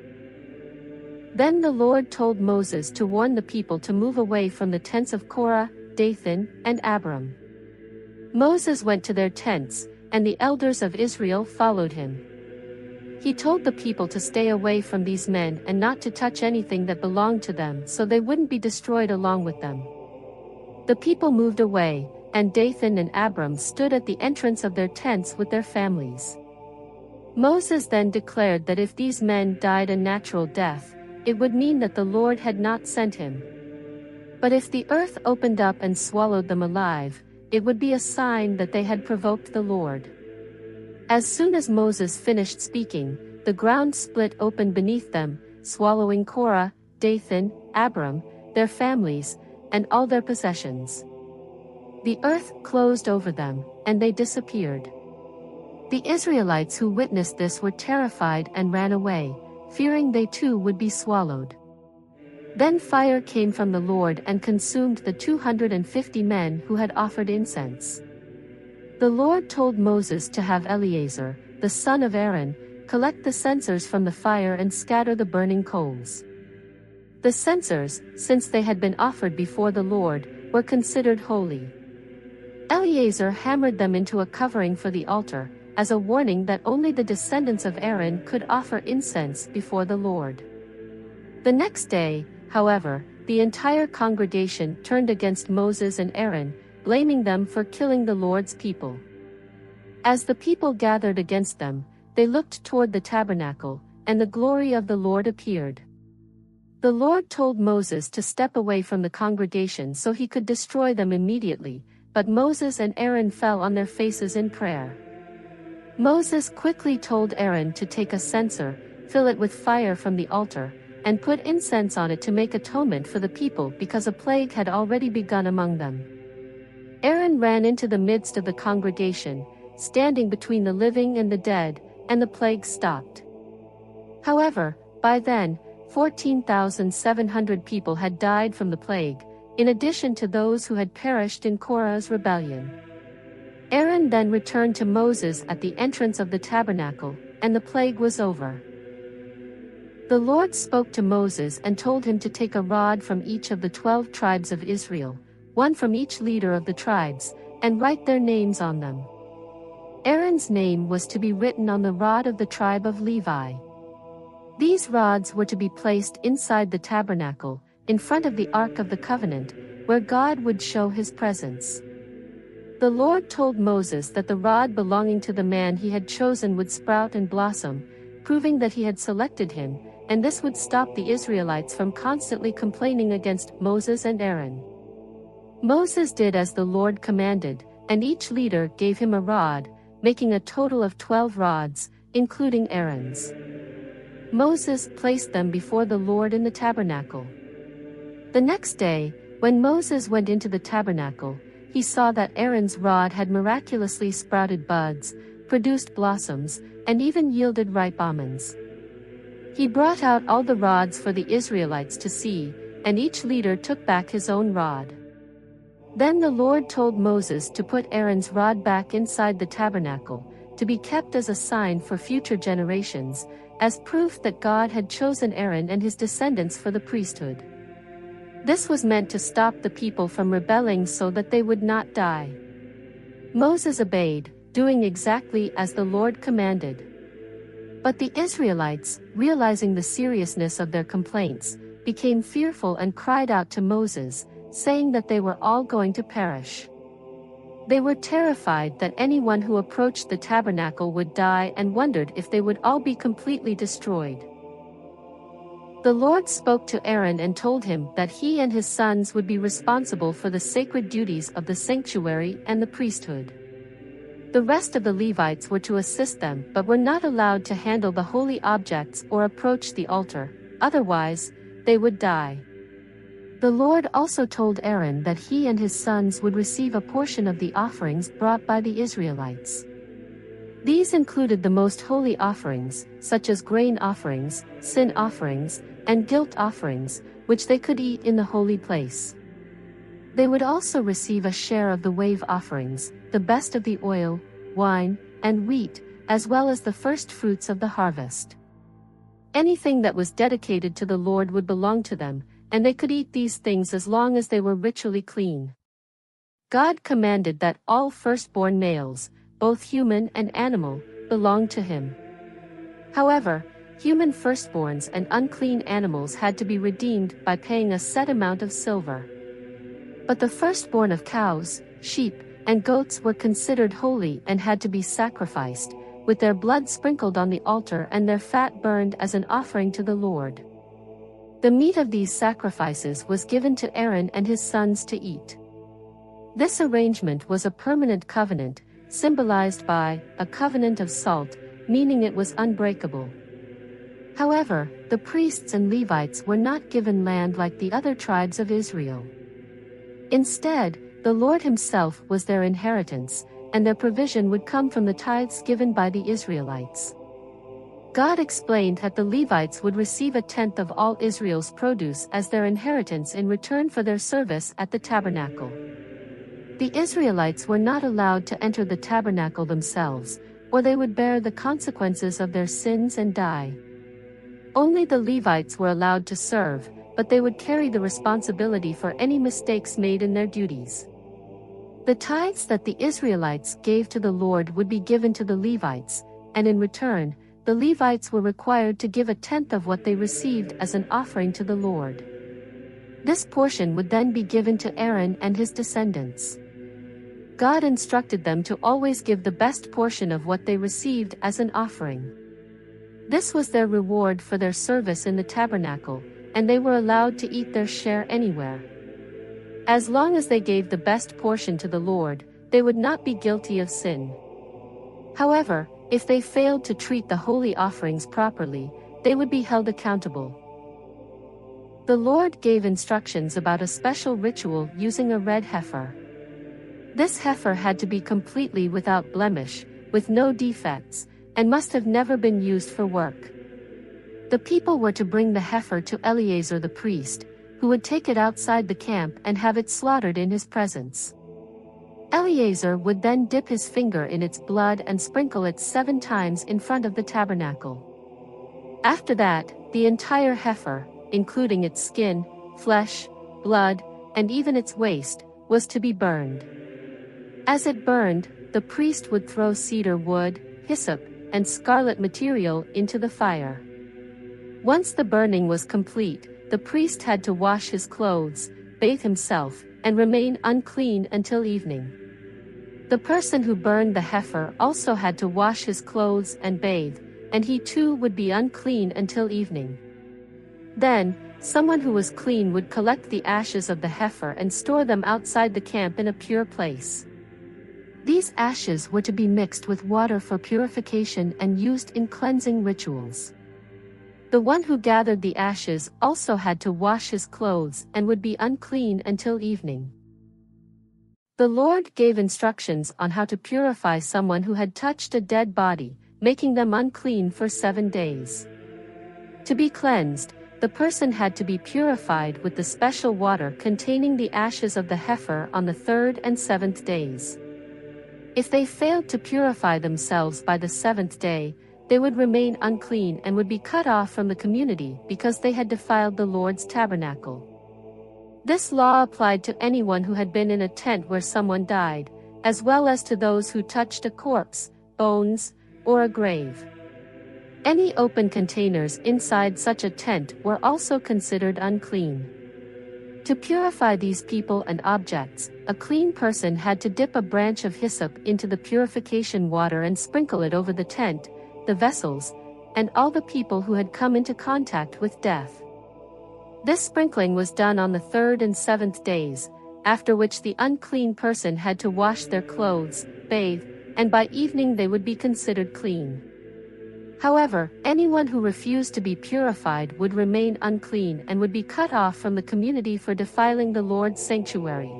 Then the Lord told Moses to warn the people to move away from the tents of Korah, Dathan, and Abiram. Moses went to their tents, and the elders of Israel followed him. He told the people to stay away from these men and not to touch anything that belonged to them so they wouldn't be destroyed along with them. The people moved away, and Dathan and Abiram stood at the entrance of their tents with their families. Moses then declared that if these men died a natural death, it would mean that the Lord had not sent him. But if the earth opened up and swallowed them alive, it would be a sign that they had provoked the Lord. As soon as Moses finished speaking, the ground split open beneath them, swallowing Korah, Dathan, Abiram, their families, and all their possessions. The earth closed over them, and they disappeared. The Israelites who witnessed this were terrified and ran away, fearing they too would be swallowed. Then fire came from the Lord and consumed the 250 men who had offered incense. The Lord told Moses to have Eleazar, the son of Aaron, collect the censers from the fire and scatter the burning coals. The censers, since they had been offered before the Lord, were considered holy. Eleazar hammered them into a covering for the altar, as a warning that only the descendants of Aaron could offer incense before the Lord. The next day, however, the entire congregation turned against Moses and Aaron, blaming them for killing the Lord's people. As the people gathered against them, they looked toward the tabernacle, and the glory of the Lord appeared. The Lord told Moses to step away from the congregation so he could destroy them immediately, but Moses and Aaron fell on their faces in prayer. Moses quickly told Aaron to take a censer, fill it with fire from the altar, and put incense on it to make atonement for the people because a plague had already begun among them. Aaron ran into the midst of the congregation, standing between the living and the dead, and the plague stopped. However, by then, 14,700 people had died from the plague, in addition to those who had perished in Korah's rebellion. Aaron then returned to Moses at the entrance of the tabernacle, and the plague was over. The Lord spoke to Moses and told him to take a rod from each of the 12 tribes of Israel, one from each leader of the tribes, and write their names on them. Aaron's name was to be written on the rod of the tribe of Levi. These rods were to be placed inside the tabernacle, in front of the Ark of the Covenant, where God would show his presence. The Lord told Moses that the rod belonging to the man he had chosen would sprout and blossom, proving that he had selected him, and this would stop the Israelites from constantly complaining against Moses and Aaron. Moses did as the Lord commanded, and each leader gave him a rod, making a total of 12 rods, including Aaron's. Moses placed them before the Lord in the tabernacle. The next day, when Moses went into the tabernacle, he saw that Aaron's rod had miraculously sprouted buds, produced blossoms, and even yielded ripe almonds. He brought out all the rods for the Israelites to see, and each leader took back his own rod. Then the Lord told Moses to put Aaron's rod back inside the tabernacle, to be kept as a sign for future generations, as proof that God had chosen Aaron and his descendants for the priesthood. This was meant to stop the people from rebelling so that they would not die. Moses obeyed, doing exactly as the Lord commanded. But the Israelites, realizing the seriousness of their complaints, became fearful and cried out to Moses, saying that they were all going to perish. They were terrified that anyone who approached the tabernacle would die and wondered if they would all be completely destroyed. The Lord spoke to Aaron and told him that he and his sons would be responsible for the sacred duties of the sanctuary and the priesthood. The rest of the Levites were to assist them but were not allowed to handle the holy objects or approach the altar, otherwise, they would die. The Lord also told Aaron that he and his sons would receive a portion of the offerings brought by the Israelites. These included the most holy offerings, such as grain offerings, sin offerings, and guilt offerings, which they could eat in the holy place. They would also receive a share of the wave offerings, the best of the oil, wine, and wheat, as well as the first fruits of the harvest. Anything that was dedicated to the Lord would belong to them, and they could eat these things as long as they were ritually clean. God commanded that all firstborn males, both human and animal, belong to him. However, human firstborns and unclean animals had to be redeemed by paying a set amount of silver. But the firstborn of cows, sheep, and goats were considered holy and had to be sacrificed, with their blood sprinkled on the altar and their fat burned as an offering to the Lord. The meat of these sacrifices was given to Aaron and his sons to eat. This arrangement was a permanent covenant, symbolized by a covenant of salt, meaning it was unbreakable. However, the priests and Levites were not given land like the other tribes of Israel. Instead, the Lord himself was their inheritance, and their provision would come from the tithes given by the Israelites. God explained that the Levites would receive a tenth of all Israel's produce as their inheritance in return for their service at the tabernacle. The Israelites were not allowed to enter the tabernacle themselves, or they would bear the consequences of their sins and die. Only the Levites were allowed to serve, but they would carry the responsibility for any mistakes made in their duties. The tithes that the Israelites gave to the Lord would be given to the Levites, and in return, the Levites were required to give a tenth of what they received as an offering to the Lord. This portion would then be given to Aaron and his descendants. God instructed them to always give the best portion of what they received as an offering. This was their reward for their service in the tabernacle, and they were allowed to eat their share anywhere. As long as they gave the best portion to the Lord, they would not be guilty of sin. However, if they failed to treat the holy offerings properly, they would be held accountable. The Lord gave instructions about a special ritual using a red heifer. This heifer had to be completely without blemish, with no defects, and must have never been used for work. The people were to bring the heifer to Eleazar the priest, who would take it outside the camp and have it slaughtered in his presence. Eleazar would then dip his finger in its blood and sprinkle it 7 times in front of the tabernacle. After that, the entire heifer, including its skin, flesh, blood, and even its waist, was to be burned. As it burned, the priest would throw cedar wood, hyssop, and scarlet material into the fire. Once the burning was complete, the priest had to wash his clothes, bathe himself, and remain unclean until evening. The person who burned the heifer also had to wash his clothes and bathe, and he too would be unclean until evening. Then, someone who was clean would collect the ashes of the heifer and store them outside the camp in a pure place. These ashes were to be mixed with water for purification and used in cleansing rituals. The one who gathered the ashes also had to wash his clothes and would be unclean until evening. The Lord gave instructions on how to purify someone who had touched a dead body, making them unclean for 7 days. To be cleansed, the person had to be purified with the special water containing the ashes of the heifer on the 3rd and 7th days. If they failed to purify themselves by the 7th day, they would remain unclean and would be cut off from the community because they had defiled the Lord's tabernacle. This law applied to anyone who had been in a tent where someone died, as well as to those who touched a corpse, bones, or a grave. Any open containers inside such a tent were also considered unclean. To purify these people and objects, a clean person had to dip a branch of hyssop into the purification water and sprinkle it over the tent, the vessels, and all the people who had come into contact with death. This sprinkling was done on the third and seventh days, after which the unclean person had to wash their clothes, bathe, and by evening they would be considered clean. However, anyone who refused to be purified would remain unclean and would be cut off from the community for defiling the Lord's sanctuary.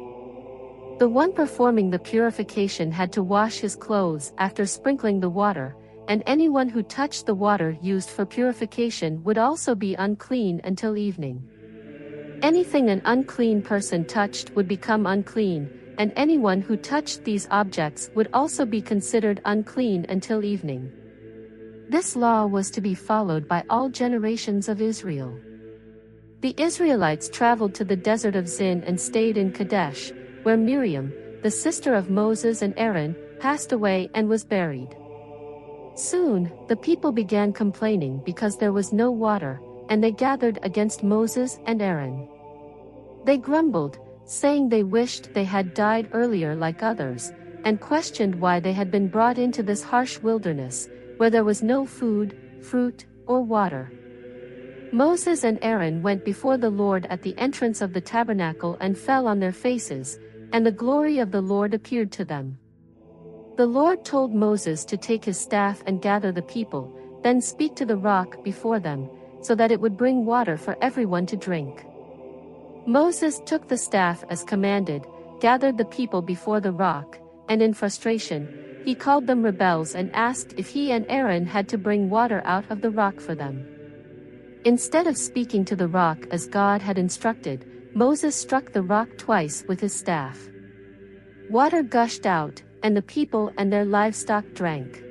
The one performing the purification had to wash his clothes after sprinkling the water, and anyone who touched the water used for purification would also be unclean until evening. Anything an unclean person touched would become unclean, and anyone who touched these objects would also be considered unclean until evening. This law was to be followed by all generations of Israel. The Israelites traveled to the desert of Zin and stayed in Kadesh, where Miriam, the sister of Moses and Aaron, passed away and was buried. Soon, the people began complaining because there was no water, and they gathered against Moses and Aaron. They grumbled, saying they wished they had died earlier like others, and questioned why they had been brought into this harsh wilderness, where there was no food, fruit, or water. Moses and Aaron went before the Lord at the entrance of the tabernacle and fell on their faces, and the glory of the Lord appeared to them. The Lord told Moses to take his staff and gather the people, then speak to the rock before them, so that it would bring water for everyone to drink. Moses took the staff as commanded, gathered the people before the rock, and in frustration, he called them rebels and asked if he and Aaron had to bring water out of the rock for them. Instead of speaking to the rock as God had instructed, Moses struck the rock twice with his staff. Water gushed out, and the people and their livestock drank.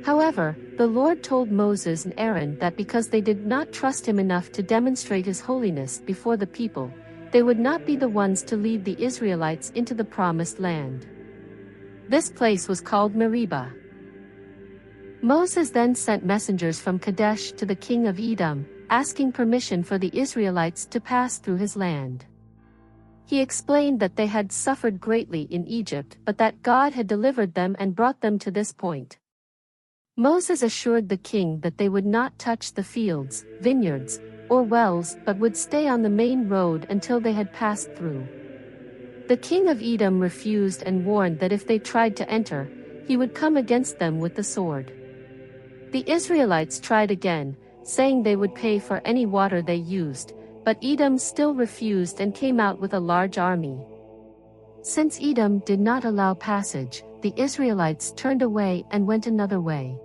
However, the Lord told Moses and Aaron that because they did not trust him enough to demonstrate his holiness before the people, they would not be the ones to lead the Israelites into the promised land. This place was called Meribah. Moses then sent messengers from Kadesh to the king of Edom, asking permission for the Israelites to pass through his land. He explained that they had suffered greatly in Egypt but that God had delivered them and brought them to this point. Moses assured the king that they would not touch the fields, vineyards, or wells but would stay on the main road until they had passed through. The king of Edom refused and warned that if they tried to enter, he would come against them with the sword. The Israelites tried again, saying they would pay for any water they used, but Edom still refused and came out with a large army. Since Edom did not allow passage, the Israelites turned away and went another way.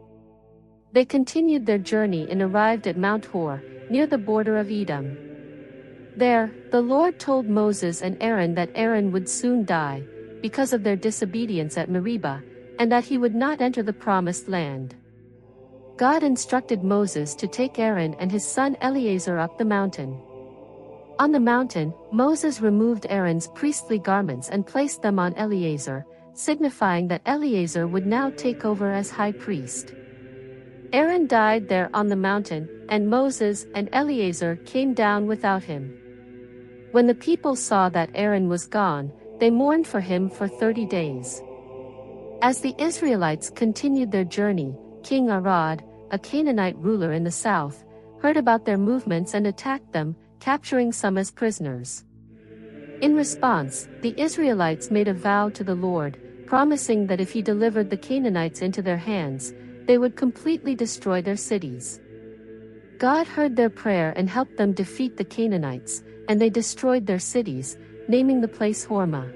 They continued their journey and arrived at Mount Hor, near the border of Edom. There, the Lord told Moses and Aaron that Aaron would soon die, because of their disobedience at Meribah, and that he would not enter the promised land. God instructed Moses to take Aaron and his son Eleazar up the mountain. On the mountain, Moses removed Aaron's priestly garments and placed them on Eleazar, signifying that Eleazar would now take over as high priest. Aaron died there on the mountain, and Moses and Eleazar came down without him. When the people saw that Aaron was gone, they mourned for him for 30 days. As the Israelites continued their journey, King Arad, a Canaanite ruler in the south, heard about their movements and attacked them, capturing some as prisoners. In response, the Israelites made a vow to the Lord, promising that if he delivered the Canaanites into their hands, they would completely destroy their cities. God heard their prayer and helped them defeat the Canaanites, and they destroyed their cities, naming the place Hormah.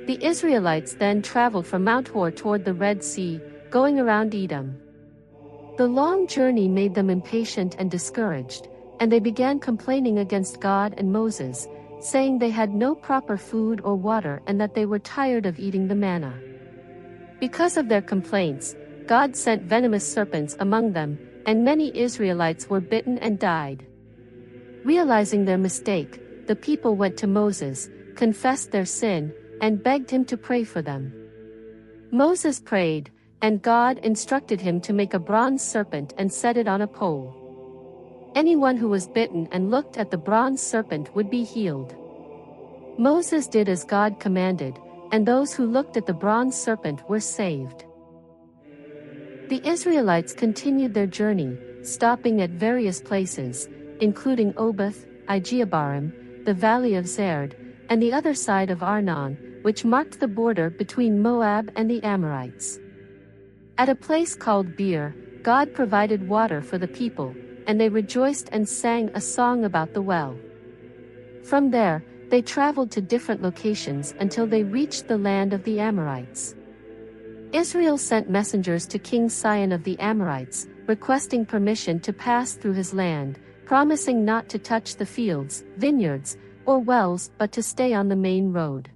The Israelites then traveled from Mount Hor toward the Red Sea, going around Edom. The long journey made them impatient and discouraged, and they began complaining against God and Moses, saying they had no proper food or water and that they were tired of eating the manna. Because of their complaints, God sent venomous serpents among them, and many Israelites were bitten and died. Realizing their mistake, the people went to Moses, confessed their sin, and begged him to pray for them. Moses prayed, and God instructed him to make a bronze serpent and set it on a pole. Anyone who was bitten and looked at the bronze serpent would be healed. Moses did as God commanded, and those who looked at the bronze serpent were saved. The Israelites continued their journey, stopping at various places, including Oboth, Ijeabarim, the valley of Zerd, and the other side of Arnon, which marked the border between Moab and the Amorites. At a place called Beer, God provided water for the people, and they rejoiced and sang a song about the well. From there, they traveled to different locations until they reached the land of the Amorites. Israel sent messengers to King Sihon of the Amorites, requesting permission to pass through his land, promising not to touch the fields, vineyards, or wells but to stay on the main road.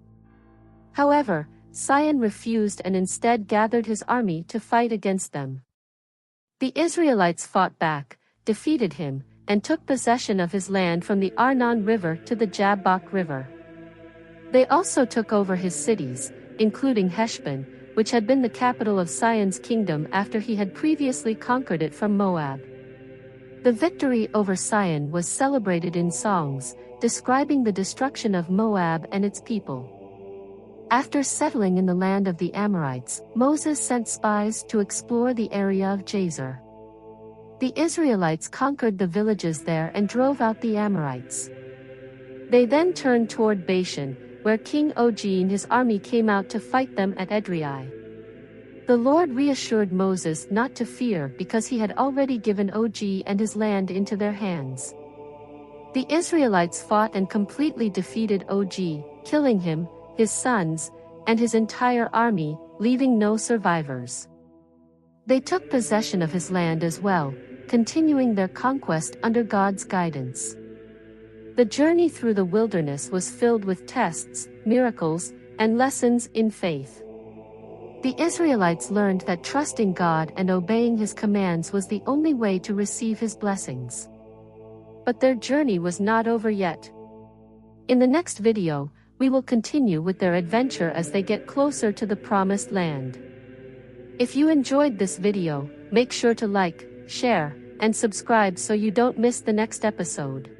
However, Sihon refused and instead gathered his army to fight against them. The Israelites fought back, defeated him, and took possession of his land from the Arnon River to the Jabbok River. They also took over his cities, including Heshbon, which had been the capital of Sihon's kingdom after he had previously conquered it from Moab. The victory over Sihon was celebrated in songs, describing the destruction of Moab and its people. After settling in the land of the Amorites, Moses sent spies to explore the area of Jazer. The Israelites conquered the villages there and drove out the Amorites. They then turned toward Bashan, where King Og and his army came out to fight them at Edrei. The Lord reassured Moses not to fear because he had already given Og and his land into their hands. The Israelites fought and completely defeated Og, killing him, his sons, and his entire army, leaving no survivors. They took possession of his land as well, continuing their conquest under God's guidance. The journey through the wilderness was filled with tests, miracles, and lessons in faith. The Israelites learned that trusting God and obeying His commands was the only way to receive His blessings. But their journey was not over yet. In the next video, we will continue with their adventure as they get closer to the Promised Land. If you enjoyed this video, make sure to like, share, and subscribe so you don't miss the next episode.